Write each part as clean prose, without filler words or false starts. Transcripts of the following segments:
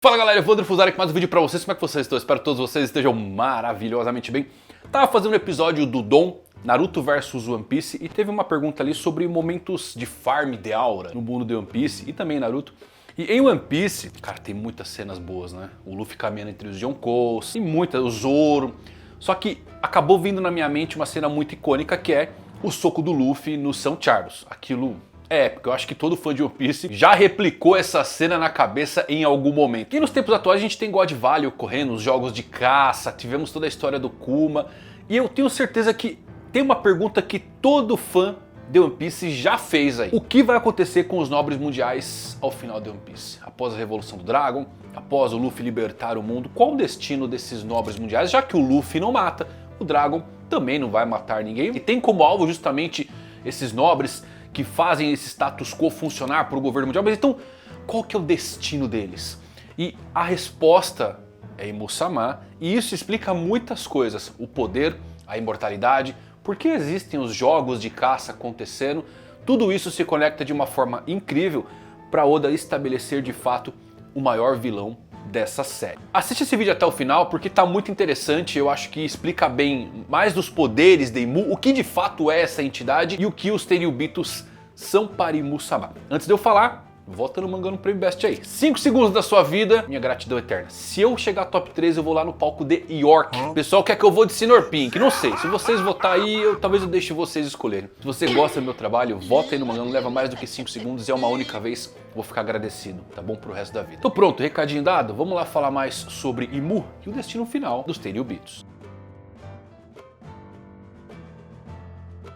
Fala galera, Evandro Fusari com mais um vídeo pra vocês. Como é que vocês estão? Espero que todos vocês estejam maravilhosamente bem. Tava fazendo um episódio do Dom, Naruto vs One Piece, e teve uma pergunta ali sobre momentos de farm de aura no mundo de One Piece e também em Naruto. E em One Piece, cara, tem muitas cenas boas, né? O Luffy caminhando entre os Yonkous, e muitas, o Zoro. Só que acabou vindo na minha mente uma cena muito icônica que é o soco do Luffy no São Charles. Aquilo é épico, eu acho que todo fã de One Piece já replicou essa cena na cabeça em algum momento. E nos tempos atuais a gente tem God Valley ocorrendo, os jogos de caça, tivemos toda a história do Kuma. E eu tenho certeza que tem uma pergunta que todo fã de One Piece já fez aí. O que vai acontecer com os nobres mundiais ao final de One Piece? Após a Revolução do Dragon, após o Luffy libertar o mundo, qual o destino desses nobres mundiais? Já que o Luffy não mata, o Dragon também não vai matar ninguém. E tem como alvo justamente esses nobres que fazem esse status quo funcionar para o governo mundial. Mas então, qual que é o destino deles? E a resposta é Imu-sama, e isso explica muitas coisas. O poder, a imortalidade, por que existem os jogos de caça acontecendo. Tudo isso se conecta de uma forma incrível para Oda estabelecer de fato o maior vilão dessa série. Assiste esse vídeo até o final porque tá muito interessante, eu acho que explica bem mais dos poderes de Imu, o que de fato é essa entidade e o que os Tenryubitos são para Imu-sama. Antes de eu falar, volta no Mangá no Prêmio Best aí. 5 segundos da sua vida, minha gratidão eterna. Se eu chegar top 3 eu vou lá no palco de York. O pessoal quer que eu vou de Sinor Pink, não sei. Se vocês votarem aí, talvez eu deixe vocês escolherem. Se você gosta do meu trabalho, vota aí no Mangá, não leva mais do que 5 segundos e é uma única vez. Vou ficar agradecido, tá bom? Pro resto da vida. Então pronto, recadinho dado, vamos lá falar mais sobre Imu e o destino final dos Tenryubitos.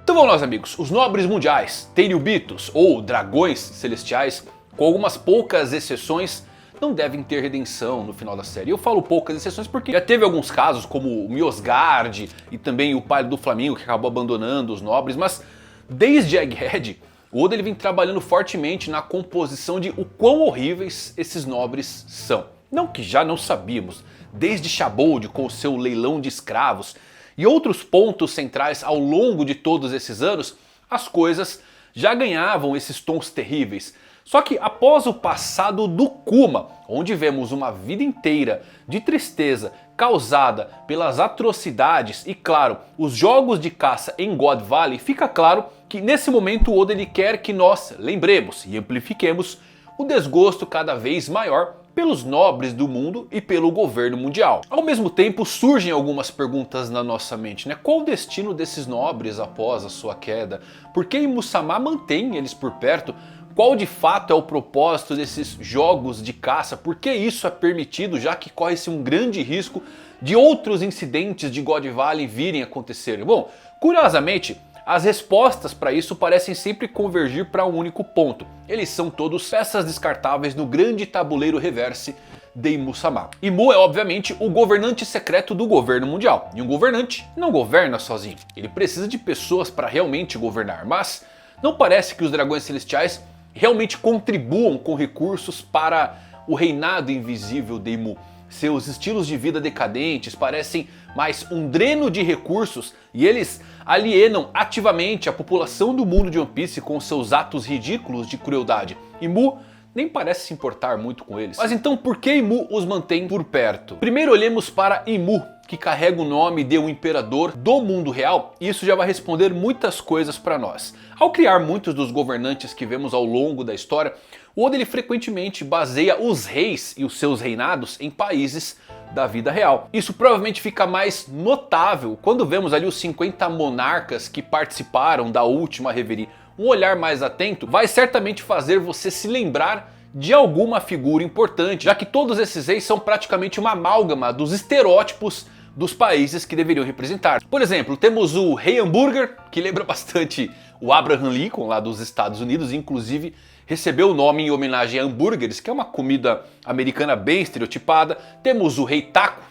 Então vamos lá, meus amigos, os nobres mundiais, Tenryubitos ou dragões celestiais, com algumas poucas exceções, não devem ter redenção no final da série. Eu falo poucas exceções porque já teve alguns casos como o Miosgard e também o pai do Flamengo que acabou abandonando os nobres, mas desde Egghead, o Oda ele vem trabalhando fortemente na composição de o quão horríveis esses nobres são. Não que já não sabíamos, desde Shabold com o seu leilão de escravos e outros pontos centrais ao longo de todos esses anos, as coisas já ganhavam esses tons terríveis. Só que após o passado do Kuma, onde vemos uma vida inteira de tristeza causada pelas atrocidades e claro, os jogos de caça em God Valley, fica claro que nesse momento o Oda ele quer que nós lembremos e amplifiquemos o desgosto cada vez maior pelos nobres do mundo e pelo governo mundial. Ao mesmo tempo surgem algumas perguntas na nossa mente, né? Qual o destino desses nobres após a sua queda? Por que Imu-sama mantém eles por perto? Qual de fato é o propósito desses jogos de caça? Por que isso é permitido, já que corre-se um grande risco de outros incidentes de God Valley virem a acontecer? Bom, curiosamente, as respostas para isso parecem sempre convergir para um único ponto. Eles são todos peças descartáveis no grande tabuleiro reverse de Imu-sama. Imu é obviamente o governante secreto do governo mundial. E um governante não governa sozinho. Ele precisa de pessoas para realmente governar. Mas não parece que os dragões celestiais realmente contribuam com recursos para o reinado invisível de Imu. Seus estilos de vida decadentes parecem mais um dreno de recursos e eles alienam ativamente a população do mundo de One Piece com seus atos ridículos de crueldade. Imu nem parece se importar muito com eles. Mas então por que Imu os mantém por perto? Primeiro olhemos para Imu, que carrega o nome de um imperador do mundo real, e isso já vai responder muitas coisas para nós. Ao criar muitos dos governantes que vemos ao longo da história, o Oda ele frequentemente baseia os reis e os seus reinados em países da vida real. Isso provavelmente fica mais notável quando vemos ali os 50 monarcas que participaram da última Reverie. Um olhar mais atento vai certamente fazer você se lembrar de alguma figura importante, já que todos esses reis são praticamente uma amálgama dos estereótipos dos países que deveriam representar. Por exemplo, temos o Rei Hambúrguer, que lembra bastante o Abraham Lincoln lá dos Estados Unidos, inclusive recebeu o nome em homenagem a hambúrgueres, que é uma comida americana bem estereotipada. Temos o Rei Taco,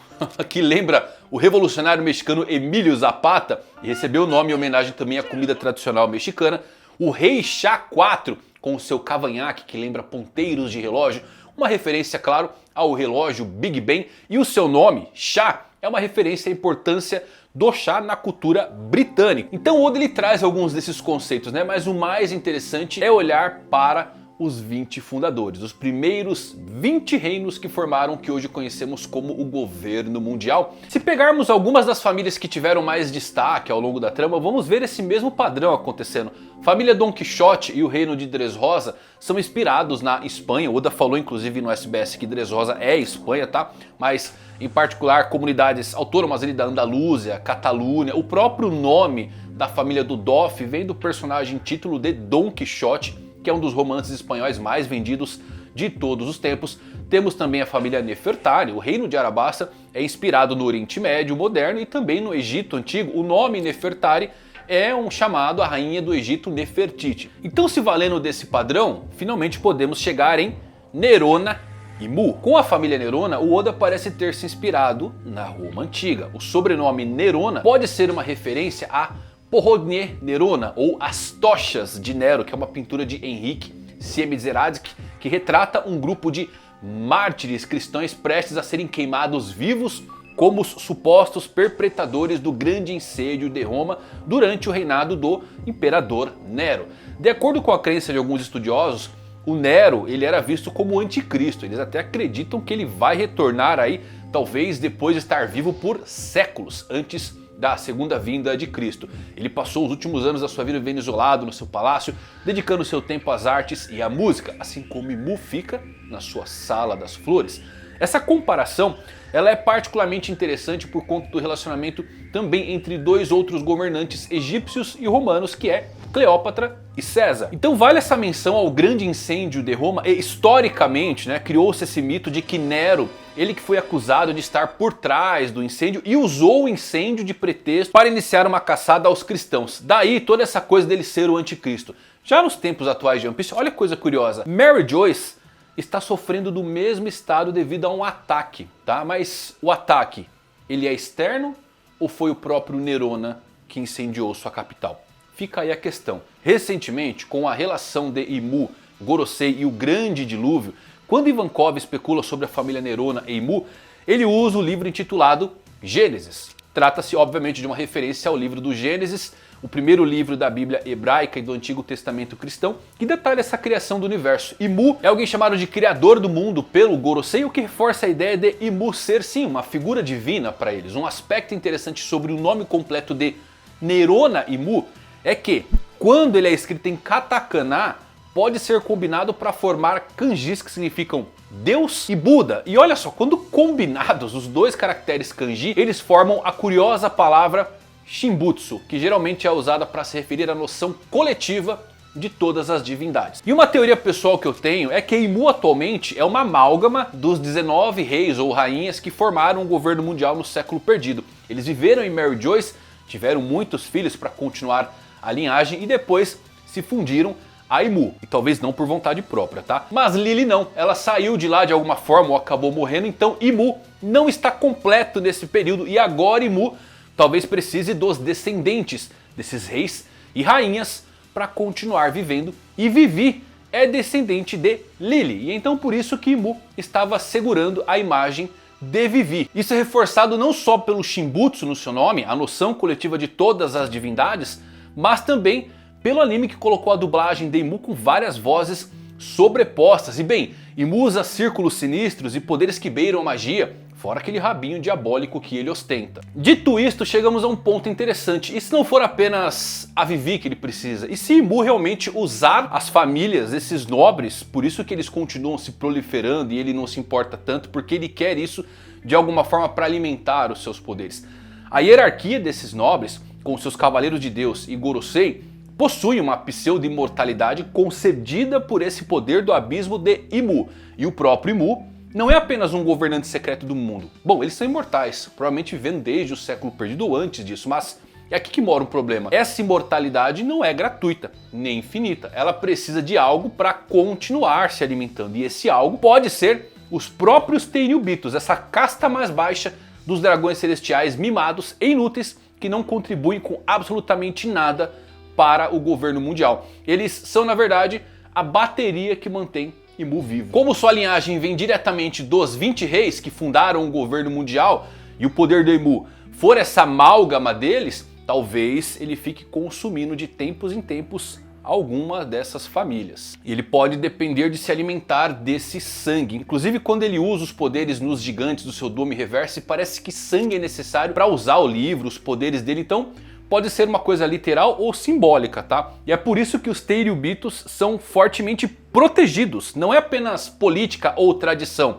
que lembra o revolucionário mexicano Emílio Zapata, e recebeu o nome em homenagem também à comida tradicional mexicana. O Rei Chá 4, com o seu cavanhaque que lembra ponteiros de relógio, uma referência, claro, ao relógio Big Ben, e o seu nome, Chá, é uma referência à importância do chá na cultura britânica. Então o Oda ele traz alguns desses conceitos, né? Mas o mais interessante é olhar para os 20 fundadores, os primeiros 20 reinos que formaram o que hoje conhecemos como o governo mundial. Se pegarmos algumas das famílias que tiveram mais destaque ao longo da trama, vamos ver esse mesmo padrão acontecendo. Família Dom Quixote e o reino de Dressrosa são inspirados na Espanha. O Oda falou inclusive no SBS que Dressrosa é Espanha, tá? Mas em particular comunidades autônomas ali da Andaluzia, Catalunha, o próprio nome da família do Doff vem do personagem título de Dom Quixote, que é um dos romances espanhóis mais vendidos de todos os tempos. Temos também a família Nefertari. O reino de Arabasta é inspirado no Oriente Médio moderno e também no Egito Antigo. O nome Nefertari é um chamado à rainha do Egito Nefertiti. Então, se valendo desse padrão, finalmente podemos chegar em Nerona e Mu. Com a família Nerona, o Oda parece ter se inspirado na Roma Antiga. O sobrenome Nerona pode ser uma referência a Pohodnie Nerona, ou As Tochas de Nero, que é uma pintura de Henrique Siemizeradzic, que retrata um grupo de mártires cristãos prestes a serem queimados vivos como os supostos perpetradores do grande incêndio de Roma durante o reinado do imperador Nero. De acordo com a crença de alguns estudiosos, o Nero ele era visto como o anticristo. Eles até acreditam que ele vai retornar aí, talvez depois de estar vivo por séculos antes da segunda vinda de Cristo. Ele passou os últimos anos da sua vida vivendo isolado no seu palácio, dedicando seu tempo às artes e à música, assim como Mu fica na sua sala das flores. Essa comparação ela é particularmente interessante por conta do relacionamento também entre dois outros governantes egípcios e romanos, que é Cleópatra e César. Então vale essa menção ao grande incêndio de Roma, e historicamente criou-se esse mito de que Nero, ele que foi acusado de estar por trás do incêndio e usou o incêndio de pretexto para iniciar uma caçada aos cristãos. Daí toda essa coisa dele ser o anticristo. Já nos tempos atuais de One Piece, olha que coisa curiosa, Mary Joyce está sofrendo do mesmo estado devido a um ataque, tá? Mas o ataque, ele é externo ou foi o próprio Nerona que incendiou sua capital? Fica aí a questão. Recentemente, com a relação de Imu, Gorosei e o Grande Dilúvio, quando Ivankov especula sobre a família Nerona e Imu, ele usa o livro intitulado Gênesis. Trata-se obviamente de uma referência ao livro do Gênesis, o primeiro livro da Bíblia hebraica e do Antigo Testamento cristão, que detalha essa criação do universo. Imu é alguém chamado de criador do mundo pelo Gorosei, o que reforça a ideia de Imu ser sim uma figura divina para eles. Um aspecto interessante sobre o nome completo de Nerona Imu é que, quando ele é escrito em katakana, pode ser combinado para formar kanjis que significam Deus e Buda. E olha só, quando combinados os dois caracteres kanji, eles formam a curiosa palavra Shimbutsu, que geralmente é usada para se referir à noção coletiva de todas as divindades. E uma teoria pessoal que eu tenho é que Imu atualmente é uma amálgama dos 19 reis ou rainhas que formaram o governo mundial no século perdido. Eles viveram em Mary Joyce, tiveram muitos filhos para continuar a linhagem e depois se fundiram a Imu. E talvez não por vontade própria, tá? Mas Lily não, ela saiu de lá de alguma forma ou acabou morrendo, então Imu não está completo nesse período e agora Imu talvez precise dos descendentes desses reis e rainhas para continuar vivendo, e Vivi é descendente de Lily, e então por isso que Imu estava segurando a imagem de Vivi. Isso é reforçado não só pelo Shimbutsu no seu nome, a noção coletiva de todas as divindades, mas também pelo anime que colocou a dublagem de Imu com várias vozes sobrepostas. E bem, Imu usa círculos sinistros e poderes que beiram a magia, fora aquele rabinho diabólico que ele ostenta. Dito isto, chegamos a um ponto interessante. E se não for apenas a Vivi que ele precisa? E se Imu realmente usar as famílias, esses nobres, por isso que eles continuam se proliferando e ele não se importa tanto, porque ele quer isso de alguma forma para alimentar os seus poderes. A hierarquia desses nobres, com seus cavaleiros de Deus e Gorosei, possui uma pseudo-imortalidade concedida por esse poder do abismo de Imu. E o próprio Imu não é apenas um governante secreto do mundo. Bom, eles são imortais, provavelmente vivendo desde o século perdido ou antes disso, mas é aqui que mora um problema. Essa imortalidade não é gratuita, nem infinita. Ela precisa de algo para continuar se alimentando. E esse algo pode ser os próprios Tenryubitos, essa casta mais baixa dos dragões celestiais mimados e inúteis que não contribuem com absolutamente nada para o governo mundial. Eles são, na verdade, a bateria que mantém Imu vivo. Como sua linhagem vem diretamente dos 20 reis que fundaram o governo mundial e o poder de Imu for essa amálgama deles, talvez ele fique consumindo de tempos em tempos alguma dessas famílias. E ele pode depender de se alimentar desse sangue. Inclusive quando ele usa os poderes nos gigantes do seu Dome Reverse, parece que sangue é necessário para usar o livro, os poderes dele. Então pode ser uma coisa literal ou simbólica, tá? E é por isso que os Tenryubitos são fortemente protegidos. Não é apenas política ou tradição,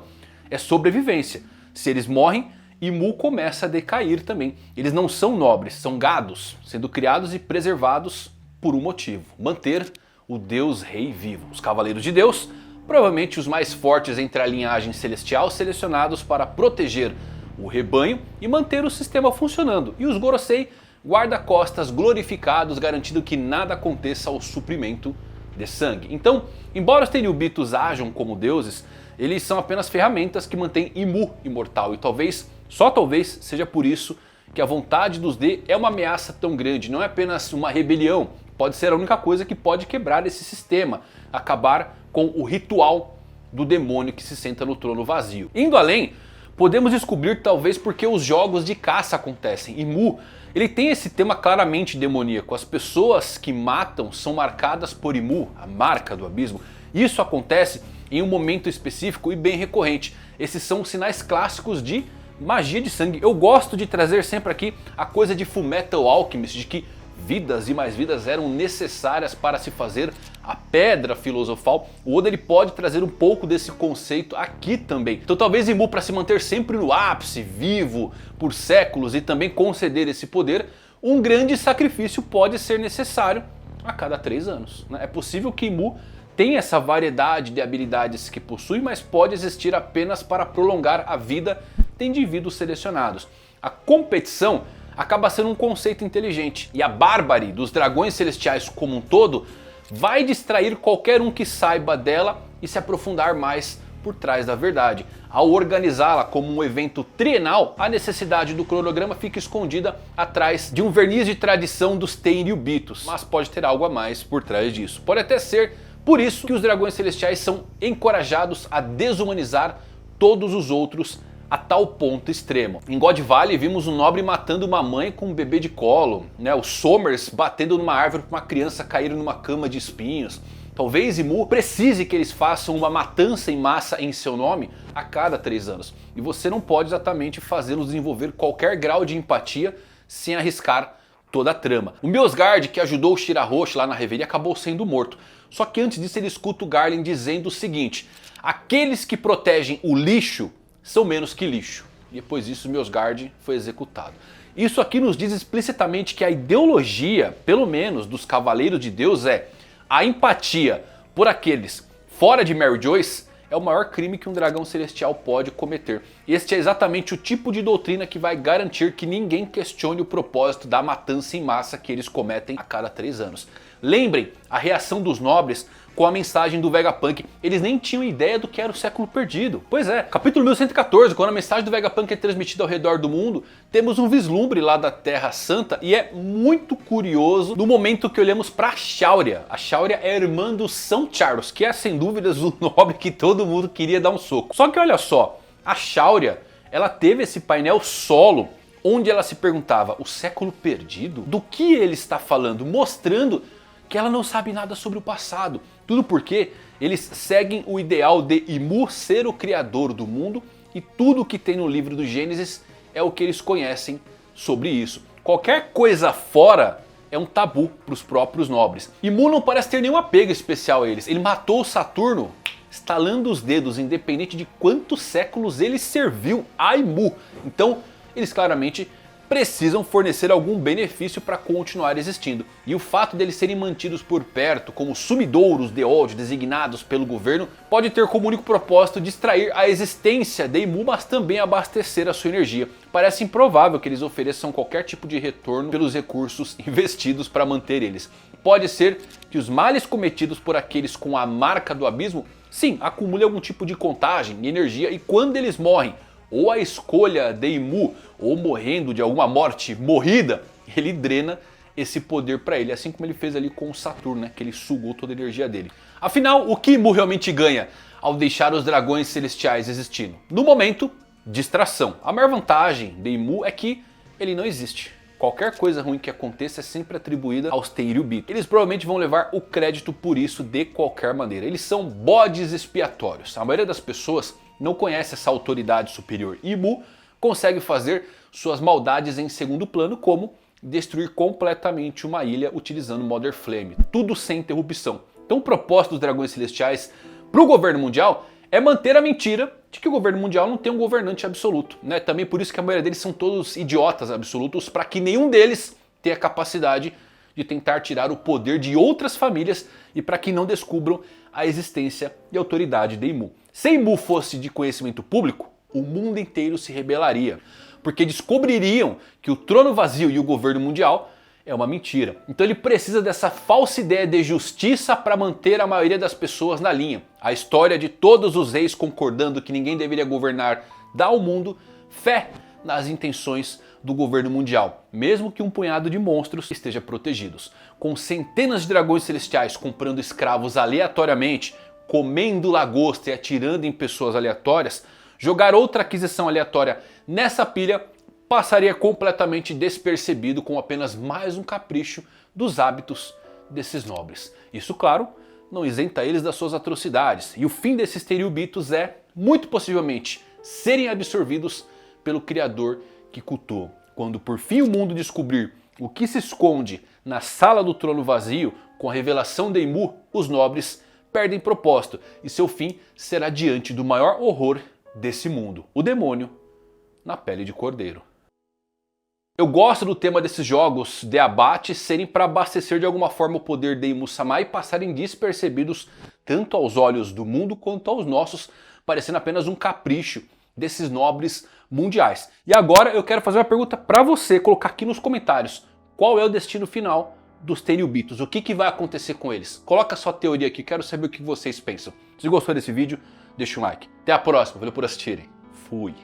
é sobrevivência. Se eles morrem, Imu começa a decair também. Eles não são nobres, são gados, sendo criados e preservados por um motivo: manter o Deus Rei vivo. Os Cavaleiros de Deus, provavelmente os mais fortes entre a linhagem celestial, selecionados para proteger o rebanho e manter o sistema funcionando. E os Gorosei, guarda-costas glorificados, garantindo que nada aconteça ao suprimento de sangue. Então, embora os Tenryubitos ajam como deuses, eles são apenas ferramentas que mantêm Imu imortal. E talvez, só talvez, seja por isso que a vontade dos D é uma ameaça tão grande. Não é apenas uma rebelião, pode ser a única coisa que pode quebrar esse sistema, acabar com o ritual do demônio que se senta no trono vazio. Indo além, podemos descobrir talvez porque os jogos de caça acontecem. Imu, ele tem esse tema claramente demoníaco. As pessoas que matam são marcadas por Imu, a marca do abismo. Isso acontece em um momento específico e bem recorrente. Esses são sinais clássicos de magia de sangue. Eu gosto de trazer sempre aqui a coisa de Fullmetal Alchemist, de que vidas e mais vidas eram necessárias para se fazer a pedra filosofal. O Oda ele pode trazer um pouco desse conceito aqui também. Então talvez Imu, para se manter sempre no ápice, vivo por séculos e também conceder esse poder, um grande sacrifício pode ser necessário a cada 3 anos. É possível que Imu tenha essa variedade de habilidades que possui, mas pode existir apenas para prolongar a vida de indivíduos selecionados. A competição acaba sendo um conceito inteligente, e a bárbare dos dragões celestiais como um todo vai distrair qualquer um que saiba dela e se aprofundar mais por trás da verdade. Ao organizá-la como um evento trienal, a necessidade do cronograma fica escondida atrás de um verniz de tradição dos Tenryubitos, mas pode ter algo a mais por trás disso. Pode até ser por isso que os dragões celestiais são encorajados a desumanizar todos os outros a tal ponto extremo. Em God Valley vimos um nobre matando uma mãe com um bebê de colo, o Somers batendo numa árvore para uma criança cair numa cama de espinhos. Talvez Imu precise que eles façam uma matança em massa em seu nome a cada 3 anos. E você não pode exatamente fazê-los desenvolver qualquer grau de empatia sem arriscar toda a trama. O Mjosgard, que ajudou o Shirahoshi lá na revelia, acabou sendo morto. Só que antes disso ele escuta o Garland dizendo o seguinte: aqueles que protegem o lixo são menos que lixo. E depois disso Mjosgard foi executado. Isso aqui nos diz explicitamente que a ideologia, pelo menos dos Cavaleiros de Deus, é a empatia por aqueles fora de Mary Joyce é o maior crime que um dragão celestial pode cometer. Este é exatamente o tipo de doutrina que vai garantir que ninguém questione o propósito da matança em massa que eles cometem a cada 3 anos. Lembrem a reação dos nobres com a mensagem do Vegapunk. Eles nem tinham ideia do que era o século perdido. Pois é, capítulo 1114, quando a mensagem do Vegapunk é transmitida ao redor do mundo, temos um vislumbre lá da Terra Santa e é muito curioso no momento que olhamos para Shauria. A Shauria é a irmã do São Charles, que é sem dúvidas o nobre que todo mundo queria dar um soco. Só que olha só, a Shauria, ela teve esse painel solo onde ela se perguntava: o século perdido? Do que ele está falando? Mostrando que ela não sabe nada sobre o passado. Tudo porque eles seguem o ideal de Imu ser o criador do mundo e tudo que tem no livro do Gênesis é o que eles conhecem sobre isso. Qualquer coisa fora é um tabu para os próprios nobres. Imu não parece ter nenhum apego especial a eles. Ele matou o Saturno estalando os dedos, independente de quantos séculos ele serviu a Imu. Então eles claramente precisam fornecer algum benefício para continuar existindo. E o fato deles serem mantidos por perto como sumidouros de ódio designados pelo governo pode ter como único propósito distrair a existência de Imu, mas também abastecer a sua energia. Parece improvável que eles ofereçam qualquer tipo de retorno pelos recursos investidos para manter eles. Pode ser que os males cometidos por aqueles com a marca do abismo, sim, acumulem algum tipo de contagem e energia, e quando eles morrem, ou a escolha de Imu, ou morrendo de alguma morte morrida, ele drena esse poder para ele, assim como ele fez ali com o Saturno, que ele sugou toda a energia dele. Afinal, o que Imu realmente ganha ao deixar os dragões celestiais existindo? No momento, distração. A maior vantagem de Imu é que ele não existe. Qualquer coisa ruim que aconteça é sempre atribuída aos Tenryubito. Eles provavelmente vão levar o crédito por isso de qualquer maneira. Eles são bodes expiatórios. A maioria das pessoas não conhece essa autoridade superior. E Mu consegue fazer suas maldades em segundo plano, como destruir completamente uma ilha utilizando Mother Flame. Tudo sem interrupção. Então o propósito dos Dragões Celestiais para o governo mundial é manter a mentira de que o governo mundial não tem um governante absoluto, né? Também por isso que a maioria deles são todos idiotas absolutos, para que nenhum deles tenha a capacidade de tentar tirar o poder de outras famílias e para que não descubram a existência e autoridade de Imu. Se Imu fosse de conhecimento público, o mundo inteiro se rebelaria, porque descobririam que o trono vazio e o governo mundial é uma mentira. Então ele precisa dessa falsa ideia de justiça para manter a maioria das pessoas na linha. A história de todos os reis concordando que ninguém deveria governar dá ao mundo fé nas intenções do governo mundial, mesmo que um punhado de monstros esteja protegidos. Com centenas de dragões celestiais comprando escravos aleatoriamente, comendo lagosta e atirando em pessoas aleatórias, jogar outra aquisição aleatória nessa pilha passaria completamente despercebido, com apenas mais um capricho dos hábitos desses nobres. Isso, claro, não isenta eles das suas atrocidades. E o fim desses Tenryubitos é, muito possivelmente, serem absorvidos pelo Criador que cultuam. Quando por fim o mundo descobrir o que se esconde na sala do trono vazio, com a revelação de Imu, os nobres perdem propósito e seu fim será diante do maior horror desse mundo, o demônio na pele de cordeiro. Eu gosto do tema desses jogos de abate serem para abastecer de alguma forma o poder de Imu-sama e passarem despercebidos tanto aos olhos do mundo quanto aos nossos, parecendo apenas um capricho desses nobres mundiais. E agora eu quero fazer uma pergunta para você, colocar aqui nos comentários. Qual é o destino final dos Tenryubitos? O que vai acontecer com eles? Coloca a sua teoria aqui, quero saber o que vocês pensam. Se gostou desse vídeo, deixa um like. Até a próxima, valeu por assistirem. Fui.